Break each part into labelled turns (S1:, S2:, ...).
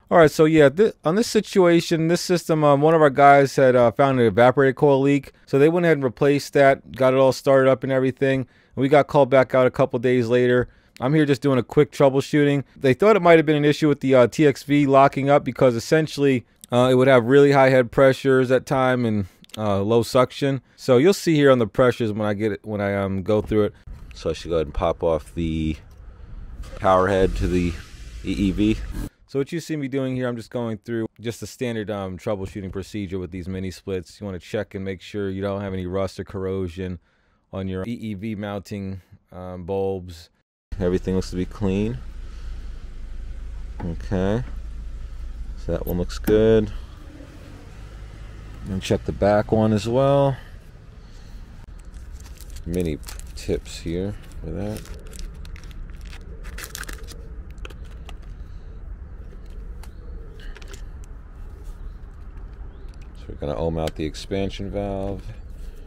S1: All right, so yeah, on this situation, this system, one of our guys had found an evaporator coil leak, so they went ahead and replaced that, got it all started up and everything. And we got called back out a couple days later. I'm here just doing a quick troubleshooting. They thought it might have been an issue with the TXV locking up because essentially it would have really high head pressures at time and low suction. So you'll see here on the pressures when I get it, when I go through it. So I should go ahead and pop off the power head to the EEV. So what you see me doing here, I'm just going through just the standard troubleshooting procedure with these mini splits. You want to check and make sure you don't have any rust or corrosion on your EEV mounting bulbs. Everything looks to be clean. Okay, so that one looks good. And check the back one as well. Mini tips here for that. We're going to ohm out the expansion valve.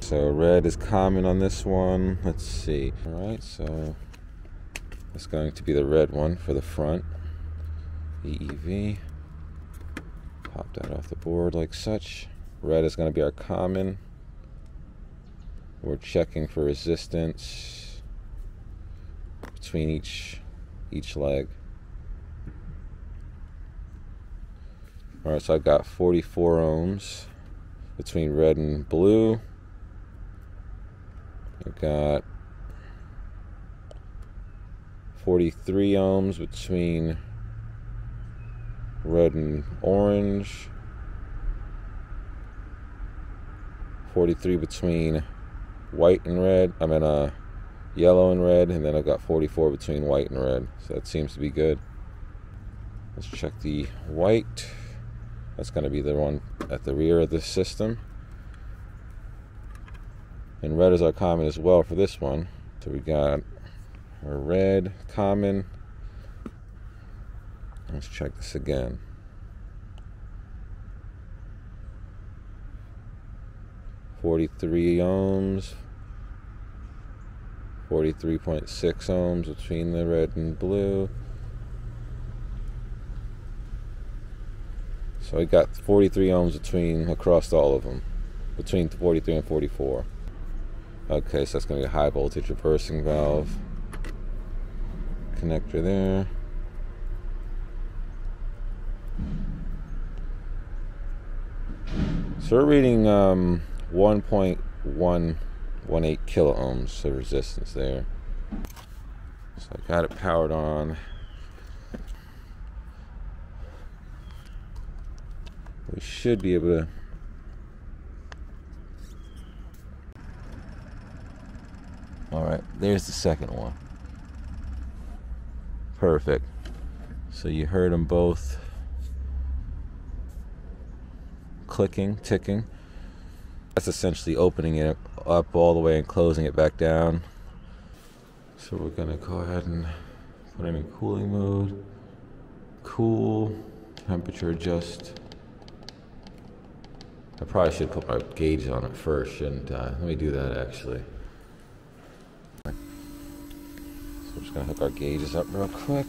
S1: So red is common on this one. Let's see. Alright, so that's going to be the red one for the front. EEV. Pop that off the board like such. Red is going to be our common. We're checking for resistance between each leg. Alright, so I've got 44 ohms between red and blue. I've got 43 ohms between red and orange. 43 between white and red. I mean yellow and red, and then I've got 44 between white and red. So that seems to be good. Let's check the white. That's going to be the one at the rear of the system. And red is our common as well for this one. So we got our red common. Let's check this again. $43 ohms. 43.6 ohms between the red and blue. So we got 43 ohms across all of them, between 43 and 44. Okay, so that's going to be a high voltage reversing valve connector there. So we're reading 1.118 kilo ohms of resistance there. So I got it powered on. We should be able to alright, there's the second one. Perfect. So you heard them both clicking, ticking. That's essentially opening it up all the way and closing it back down. So we're gonna go ahead and put it in cooling mode. Cool, temperature adjust. I probably should put my gauge on it first, shouldn't I? Let me do that actually. So we're just gonna hook our gauges up real quick.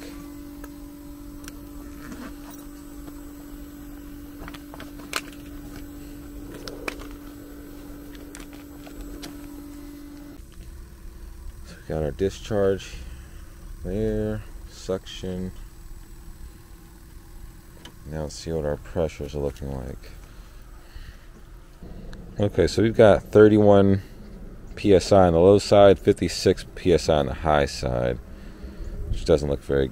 S1: So we got our discharge there, suction. Now let's see what our pressures are looking like. Okay, so we've got 31 psi on the low side, 56 psi on the high side, which doesn't look very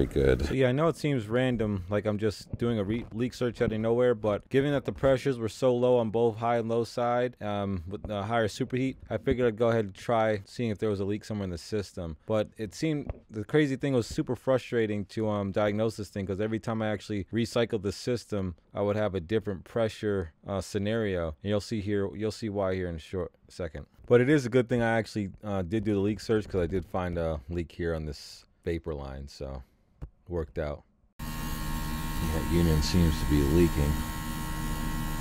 S1: good. So yeah, I know it seems random, like I'm just doing a leak search out of nowhere, but given that the pressures were so low on both high and low side, with the higher superheat, I figured I'd go ahead and try seeing if there was a leak somewhere in the system. But it seemed, the crazy thing was super frustrating to diagnose this thing, because every time I actually recycled the system, I would have a different pressure scenario. And you'll see why here in a short second. But it is a good thing I actually did do the leak search, because I did find a leak here on this vapor line, so it worked out. That unit seems to be leaking.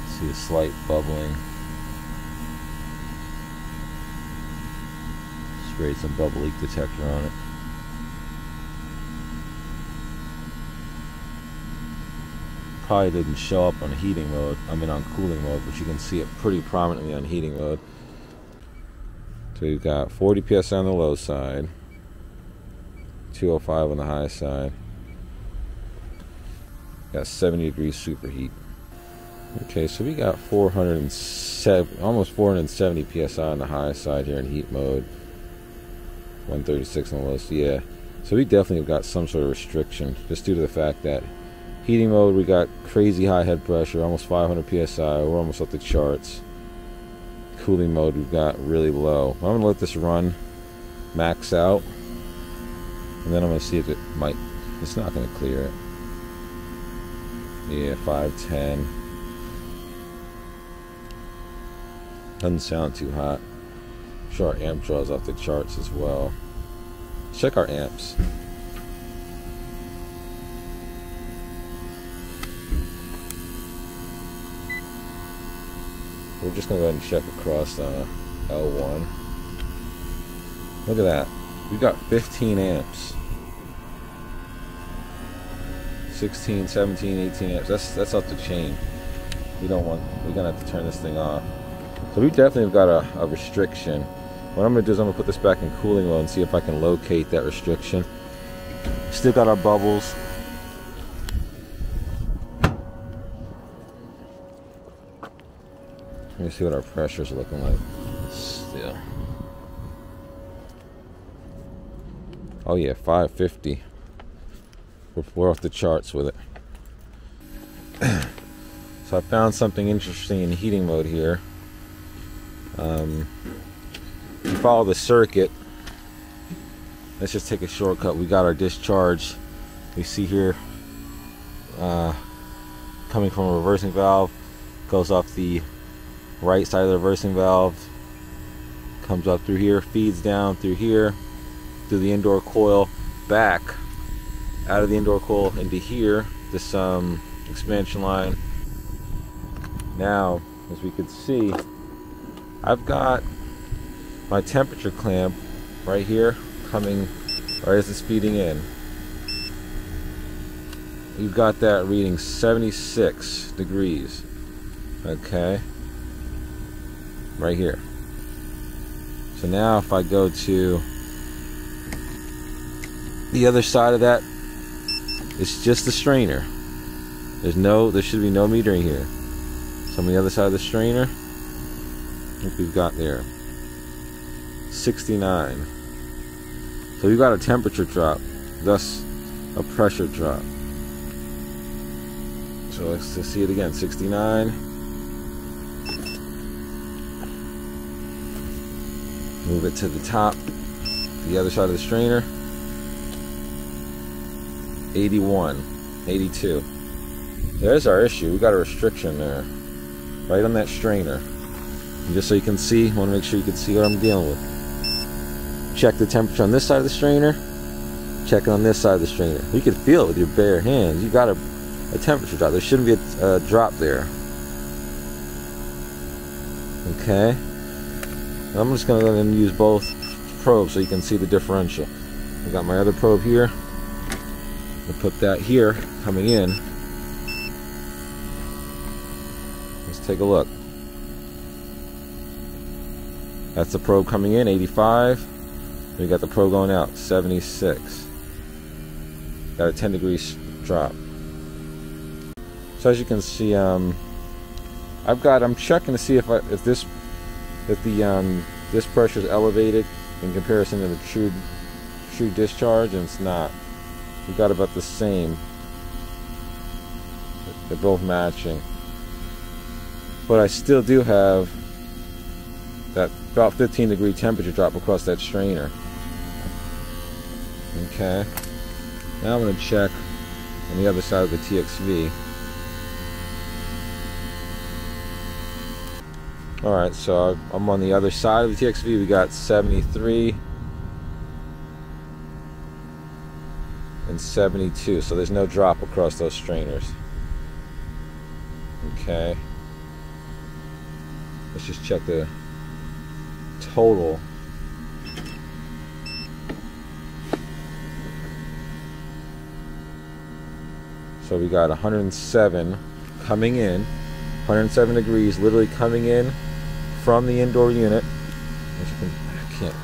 S1: See a slight bubbling. Sprayed some bubble leak detector on it. probably didn't show up on heating mode, on cooling mode, but you can see it pretty prominently on heating mode. So you've got 40 psi on the low side, 205 on the high side. Got 70 degrees superheat. Okay, so we got 407, almost 470 psi on the high side here in heat mode. 136 on the low side, yeah. So we definitely have got some sort of restriction, just due to the fact that heating mode we got crazy high head pressure, almost 500 psi. We're almost off the charts. Cooling mode we've got really low. I'm gonna let this run max out, and then I'm gonna see if it might. It's not gonna clear it. Yeah, 510. Doesn't sound too hot. I'm sure our amp draws off the charts as well. Check our amps. We're just gonna go ahead and check across L1. Look at that. We've got 15 amps. 16, 17, 18 amps. That's off the chain. We're gonna have to turn this thing off. So we definitely have got a restriction. What I'm gonna do is I'm gonna put this back in cooling mode and see if I can locate that restriction. Still got our bubbles. Let me see what our pressures are looking like. Still. Oh yeah, 550. We're off the charts with it. So I found something interesting in heating mode here. You follow the circuit. Let's just take a shortcut. We got our discharge. We see here coming from a reversing valve, goes off the right side of the reversing valve, comes up through here, feeds down through here, through the indoor coil, back out of the indoor coil into here, this expansion line. Now, as we can see, I've got my temperature clamp right here coming right as it's feeding in. You've got that reading 76 degrees. Okay, right here. So now if I go to the other side of that, it's just the strainer. There should be no metering here. So on the other side of the strainer, look, we've got there 69. So we've got a temperature drop, thus a pressure drop. So let's see it again, 69. Move it to the top, the other side of the strainer. 81, 82. There's our issue. We got a restriction there, right on that strainer. And just so you can see, I want to make sure you can see what I'm dealing with. Check the temperature on this side of the strainer. Check it on this side of the strainer. You can feel it with your bare hands. You got a temperature drop. There shouldn't be a drop there. Okay. I'm just going to go ahead and use both probes so you can see the differential. I got my other probe here. I'll put that here, coming in. Let's take a look. That's the probe coming in, 85. We got the probe going out, 76. Got a 10 degrees drop. So as you can see, I'm checking to see if this pressure is elevated in comparison to the true discharge, and it's not. We've got about the same. They're both matching. But I still do have that about 15 degree temperature drop across that strainer. Okay. Now I'm going to check on the other side of the TXV. Alright, so I'm on the other side of the TXV. We got 73 and 72, so there's no drop across those strainers. Okay, let's just check the total. So So we got 107 coming in, 107 degrees literally coming in from the indoor unit. I can't.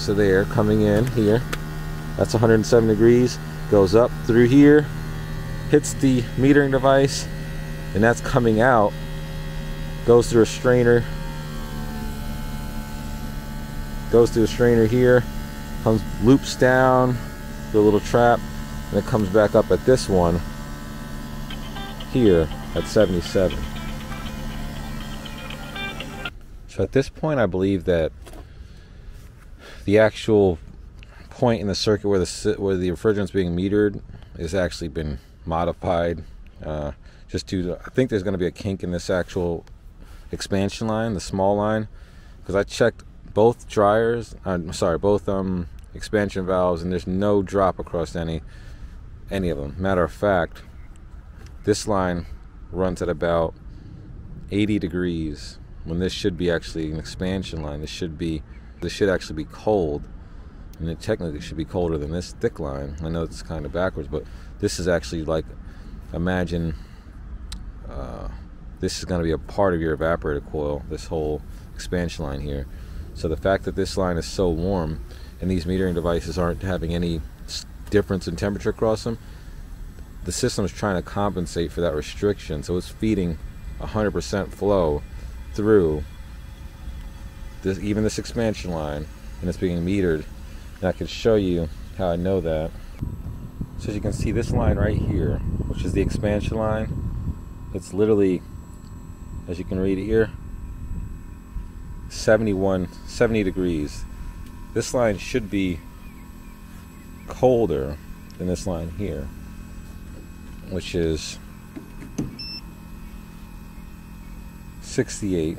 S1: So there, coming in here, that's 107 degrees, goes up through here, hits the metering device, and that's coming out, goes through a strainer, here, loops down through a little trap, and it comes back up at this one here at 77. So at this point, I believe that the actual point in the circuit where the refrigerant's being metered has actually been modified. Just due to, I think there's going to be a kink in this actual expansion line, the small line, because I checked both dryers. Both expansion valves, and there's no drop across any of them. Matter of fact, this line runs at about 80 degrees when this should be actually an expansion line. This should actually be cold, and it technically should be colder than this thick line. I know it's kind of backwards, but this is actually like, imagine this is going to be a part of your evaporator coil, this whole expansion line here. So the fact that this line is so warm and these metering devices aren't having any difference in temperature across them, the system is trying to compensate for that restriction. So it's feeding 100% flow through this, even this expansion line, and it's being metered. And I can show you how I know that. So as you can see, this line right here, which is the expansion line, it's literally, as you can read it here, 70 degrees. This line should be colder than this line here, which is 68.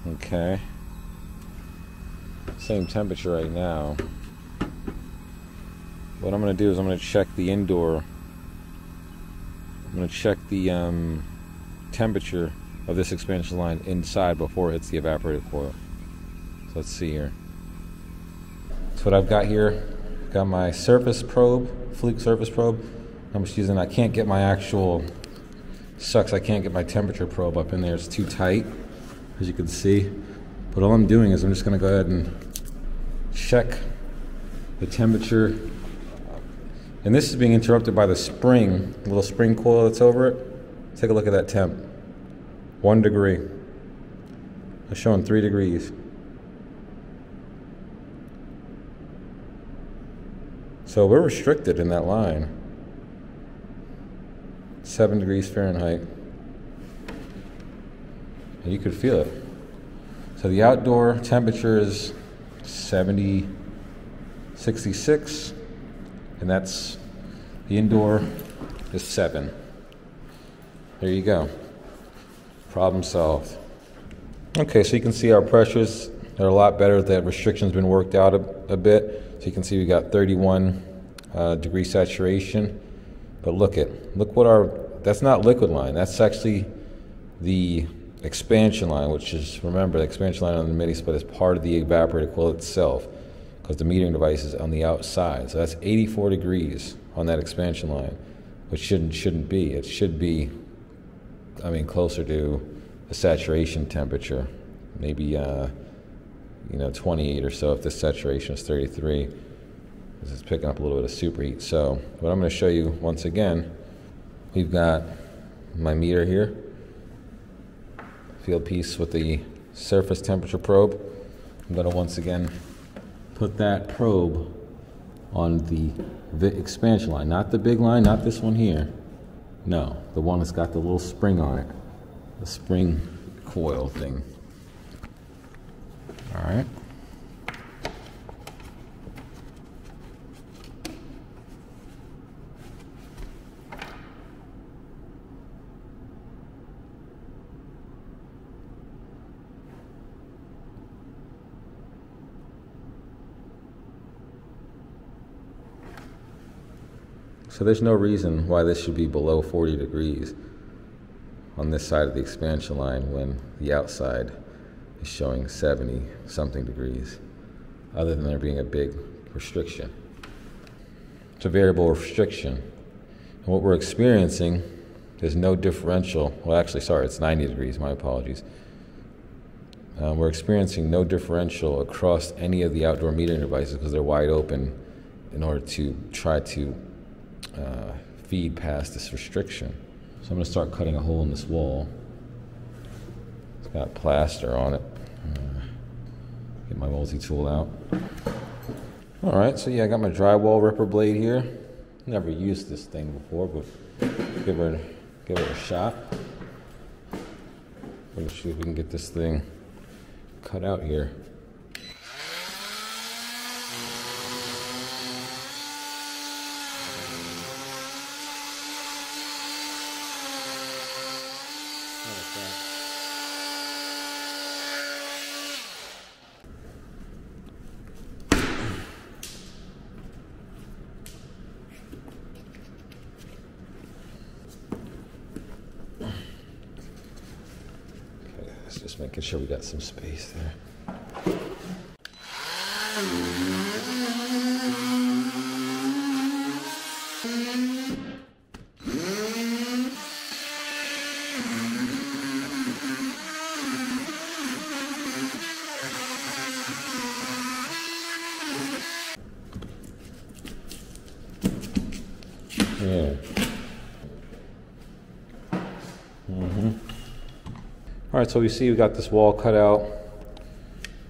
S1: Okay. Same temperature right now. What I'm going to do is I'm going to check the indoor. I'm going to check the temperature of this expansion line inside before it hits the evaporator coil. So let's see here. So what I've got here, I've got my surface probe, fluke surface probe. I'm just using, I can't get my actual, sucks, I can't get my temperature probe up in there. It's too tight, as you can see. But all I'm doing is I'm just going to go ahead and check the temperature. And this is being interrupted by the spring, the little spring coil that's over it. Take a look at that temp. 1 degree. It's showing 3 degrees. So we're restricted in that line. 7 degrees Fahrenheit. And you could feel it. So the outdoor temperature is 66, and that's, the indoor is 7. There you go. Problem solved. Okay, so you can see our pressures are a lot better. That restriction's been worked out a bit. So you can see we got 31 degree saturation. But look what our, that's not liquid line. That's actually the expansion line, which is, remember, the expansion line on the mini split is part of the evaporator coil itself, because the metering device is on the outside. So that's 84 degrees on that expansion line, which shouldn't be. It should be, I mean, closer to a saturation temperature, maybe 28 or so if the saturation is 33, because it's picking up a little bit of superheat. So what I'm going to show you once again, we've got my meter here, field piece with the surface temperature probe. I'm going to once again put that probe on the expansion line, not the big line, not this one here. No, the one that's got the little spring on it, the spring coil thing. All right. So there's no reason why this should be below 40 degrees on this side of the expansion line when the outside is showing 70 something degrees, other than there being a big restriction. It's a variable restriction. And what we're experiencing is no differential. Well, actually, sorry, it's 90 degrees. My apologies. We're experiencing no differential across any of the outdoor metering devices because they're wide open in order to try to feed past this restriction. So I'm going to start cutting a hole in this wall. It's got plaster on it. Get my multi-tool out. All right, so yeah, I got my drywall ripper blade here. Never used this thing before, but give it a shot. Let's see if we can get this thing cut out here. Just making sure we got some space there. Yeah. All right, so we see we got this wall cut out.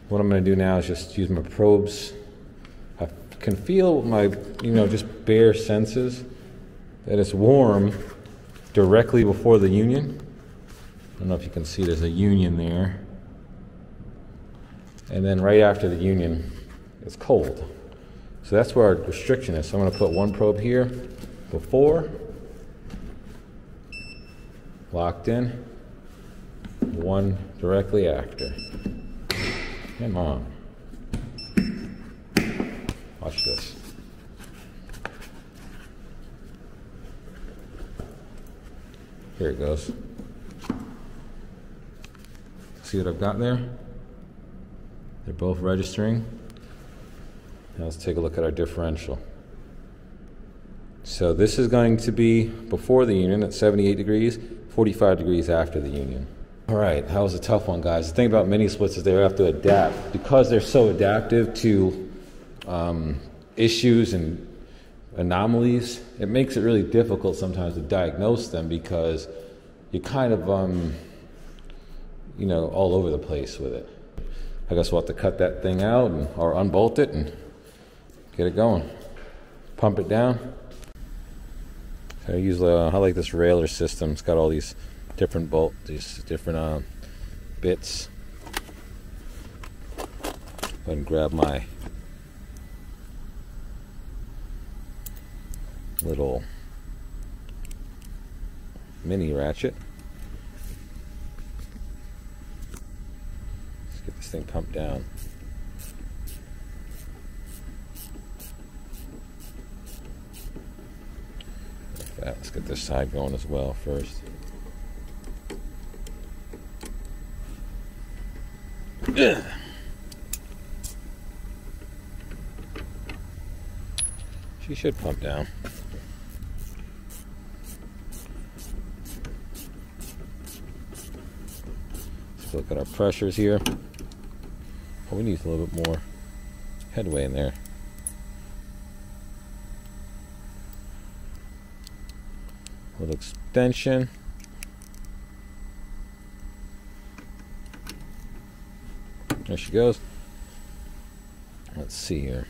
S1: What I'm going to do now is just use my probes. I can feel with my, just bare senses that it's warm directly before the union. I don't know if you can see there's a union there. And then right after the union, it's cold. So that's where our restriction is. So I'm going to put one probe here before, locked in. One directly after. Come on. Watch this. Here it goes. See what I've got there? They're both registering. Now let's take a look at our differential. So this is going to be before the union at 78 degrees, 45 degrees after the union. All right, that was a tough one, guys. The thing about mini splits is they have to adapt. Because they're so adaptive to issues and anomalies, it makes it really difficult sometimes to diagnose them because you're kind of, all over the place with it. I guess we'll have to cut that thing out or unbolt it and get it going. Pump it down. I like this railer system. It's got all these different these different bits. Go ahead and grab my little mini ratchet. Let's get this thing pumped down. Like that. Let's get this side going as well first. She should pump down. Let's look at our pressures here. Oh, we need a little bit more headway in there. A little extension. There she goes. Let's see here.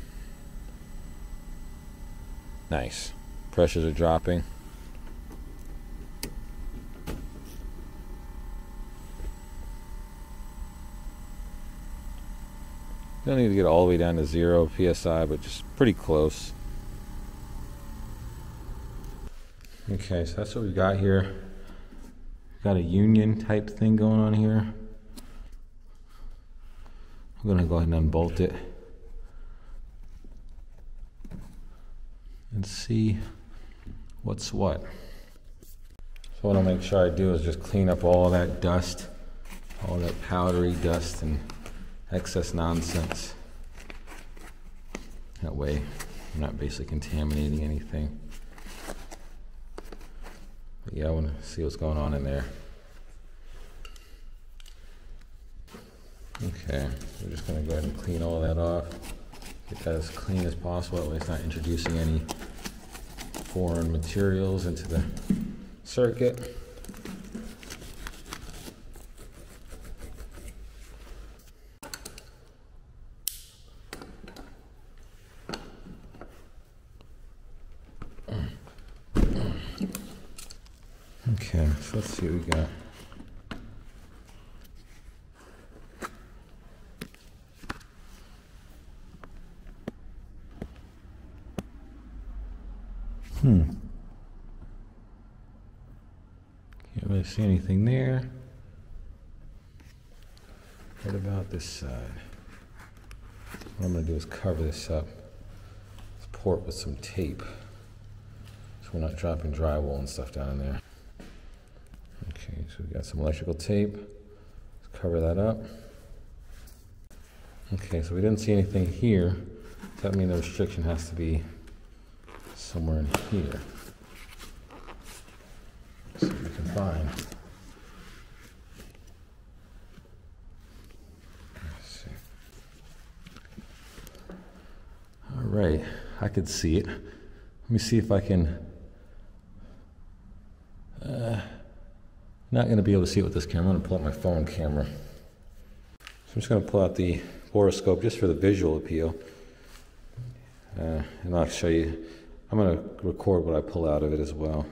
S1: Nice. Pressures are dropping. Don't need to get all the way down to 0 psi, but just pretty close. Okay, so that's what we got here. Got a union type thing going on here. I'm going to go ahead and unbolt it and see what's what. So what I'll make sure I do is just clean up all that dust, all that powdery dust and excess nonsense. That way I'm not basically contaminating anything. But yeah, I want to see what's going on in there. Okay, we're just going to go ahead and clean all that off. Get that as clean as possible, that way it's not introducing any foreign materials into the circuit. Okay, so let's see what we got. Can't really see anything there. What about this side? What I'm going to do is cover this up. Support with some tape, so we're not dropping drywall and stuff down in there. Okay, so we've got some electrical tape. Let's cover that up. Okay, so we didn't see anything here. Does that mean the restriction has to be somewhere in here? See what we can find. Let's see. All right, I could see it. Let me see if I can. Not going to be able to see it with this camera. I'm going to pull out my phone camera. So I'm just going to pull out the borescope just for the visual appeal. And I'll show you. I'm going to record what I pull out of it as well.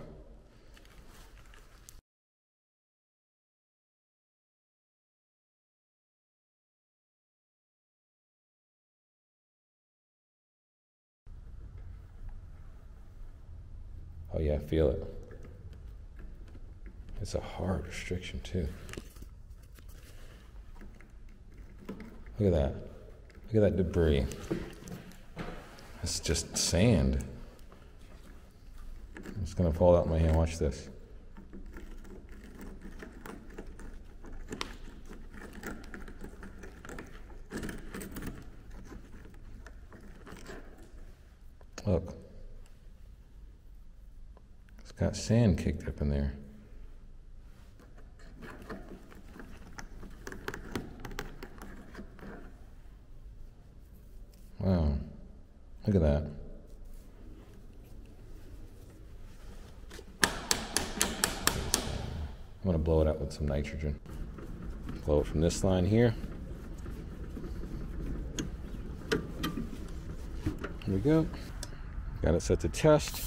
S1: Oh yeah, I feel it. It's a hard restriction too. Look at that. Look at that debris. It's just sand. It's gonna fall out in my hand. Watch this. Look. It's got sand kicked up in there. Wow, look at that. I'm gonna blow it out with some nitrogen. Blow it from this line here. Here we go. Got it set to test.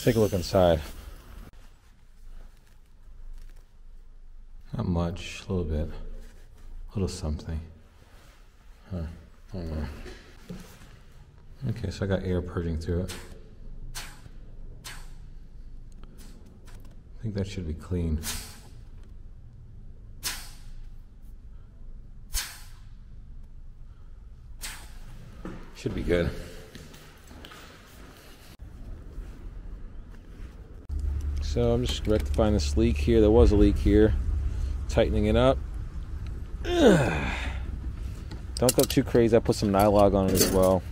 S1: Take a look inside. Not much, a little bit, a little something. I don't know. Okay, so I got air purging through it. I think that should be clean. Should be good. So I'm just rectifying this leak here. There was a leak here. Tightening it up. Don't go too crazy. I put some Nylog on it as well.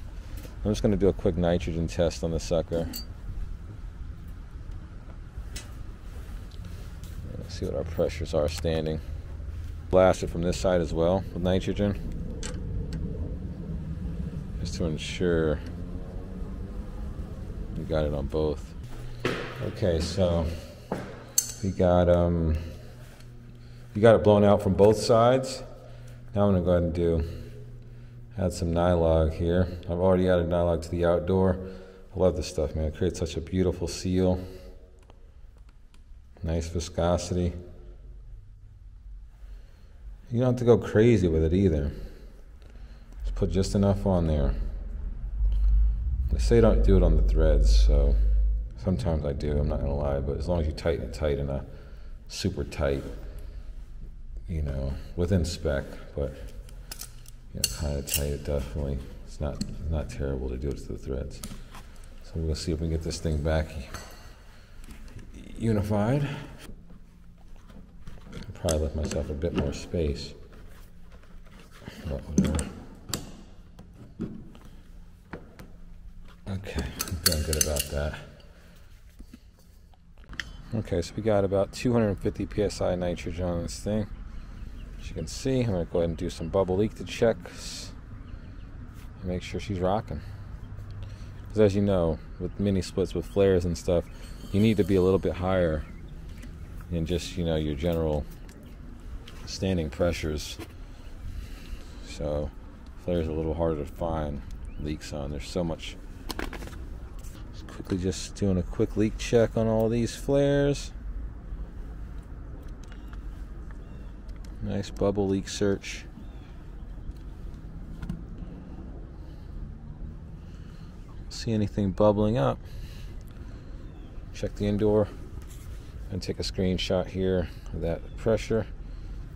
S1: I'm just going to do a quick nitrogen test on the sucker. Let's see what our pressures are standing. Blast it from this side as well with nitrogen, just to ensure we got it on both. Okay, so we got it blown out from both sides. Now I'm gonna go ahead and add some Nylog here. I've already added Nylog to the outdoor. I love this stuff, man. It creates such a beautiful seal. Nice viscosity. You don't have to go crazy with it either. Just put just enough on there. They say don't do it on the threads, so sometimes I do, I'm not gonna lie, but as long as you tighten it tight in a super tight, you know, within spec, but Yeah, kind of tight. It definitely. It's not terrible to do it to the threads. So we're gonna see if we can get this thing back unified. I'll probably left myself a bit more space. But whatever. Okay, I'm feeling good about that. Okay, so we got about 250 psi nitrogen on this thing. As you can see, I'm going to go ahead and do some bubble leak to checks and make sure she's rocking. Because as you know, with mini splits with flares and stuff, you need to be a little bit higher than just, you know, your general standing pressures. So flares are a little harder to find leaks on. There's so much. Quickly just doing a quick leak check on all these flares. Nice bubble leak search. See anything bubbling up? Check the indoor and take a screenshot here of that pressure.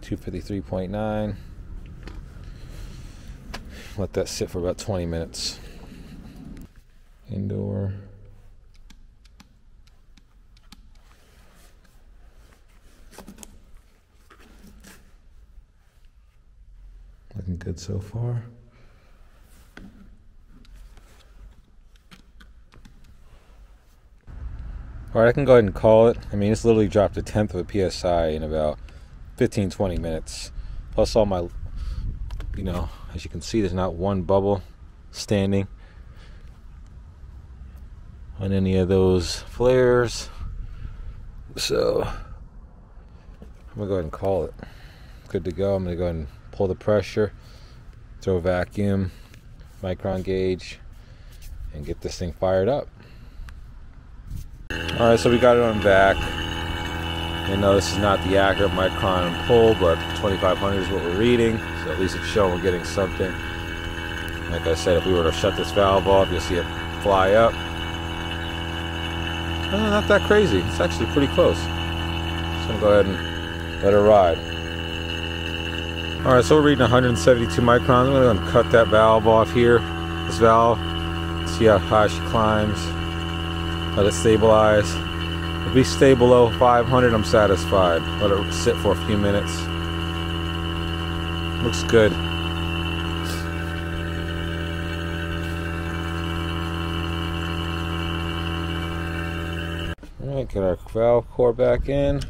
S1: 253.9. Let that sit for about 20 minutes. Indoor. Looking good so far. Alright, I can go ahead and call it. I mean, it's literally dropped 1/10 of a PSI in about 15-20 minutes. Plus all my, you know, as you can see, there's not one bubble standing on any of those flares. So I'm gonna go ahead and call it. Good to go. I'm gonna go ahead and pull the pressure, throw a vacuum, micron gauge, and get this thing fired up. Alright, so we got it on vac. I know this is not the accurate micron pull, but 2500 is what we're reading, so at least it's showing we're getting something. Like I said, if we were to shut this valve off, you'll see it fly up. Not that crazy. It's actually pretty close. Just gonna go ahead and let her ride. Alright, so we're reading 172 microns. I'm going to cut that valve off here. This valve. See how high she climbs. Let it stabilize. If we stay below 500, I'm satisfied. Let it sit for a few minutes. Looks good. Alright, get our valve core back in.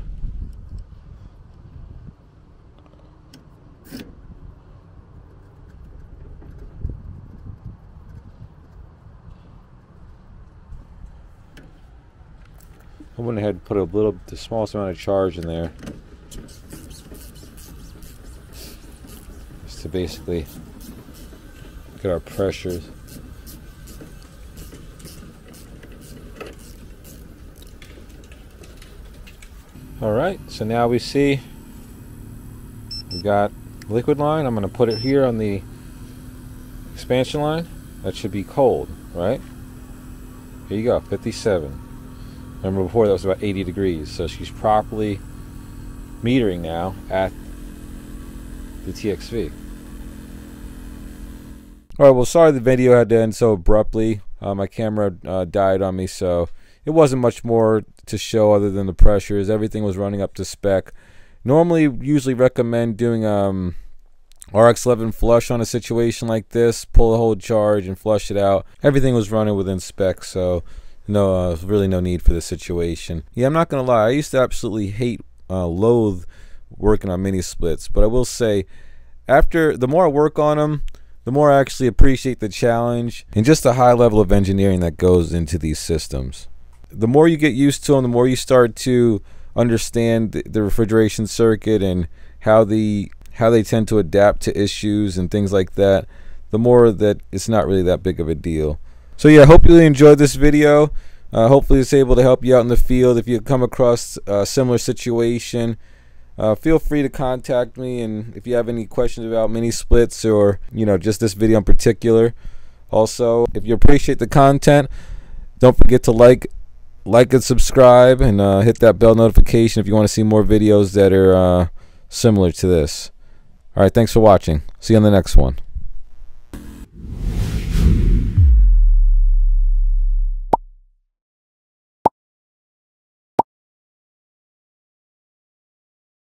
S1: I went ahead and put the smallest amount of charge in there, just to basically get our pressures. Alright, so now we see we got liquid line. I'm going to put it here on the expansion line. That should be cold, right? Here you go, 57. Remember before that was about 80 degrees, so she's properly metering now at the TXV. Alright, well, sorry the video had to end so abruptly. My camera died on me, so it wasn't much more to show other than the pressures. Everything was running up to spec. Usually recommend doing RX11 flush on a situation like this. Pull the whole charge and flush it out. Everything was running within spec, so really no need for this situation. Yeah, I'm not gonna lie, I used to absolutely loathe working on mini splits, but I will say, the more I work on them, the more I actually appreciate the challenge and just the high level of engineering that goes into these systems. The more you get used to them, the more you start to understand the refrigeration circuit and how they tend to adapt to issues and things like that, the more that it's not really that big of a deal. So yeah, I hope you really enjoyed this video. Hopefully it's able to help you out in the field. If you come across a similar situation, feel free to contact me, and if you have any questions about mini splits or just this video in particular. Also, if you appreciate the content, don't forget to like and subscribe, and hit that bell notification if you want to see more videos that are similar to this. Alright, thanks for watching. See you on the next one.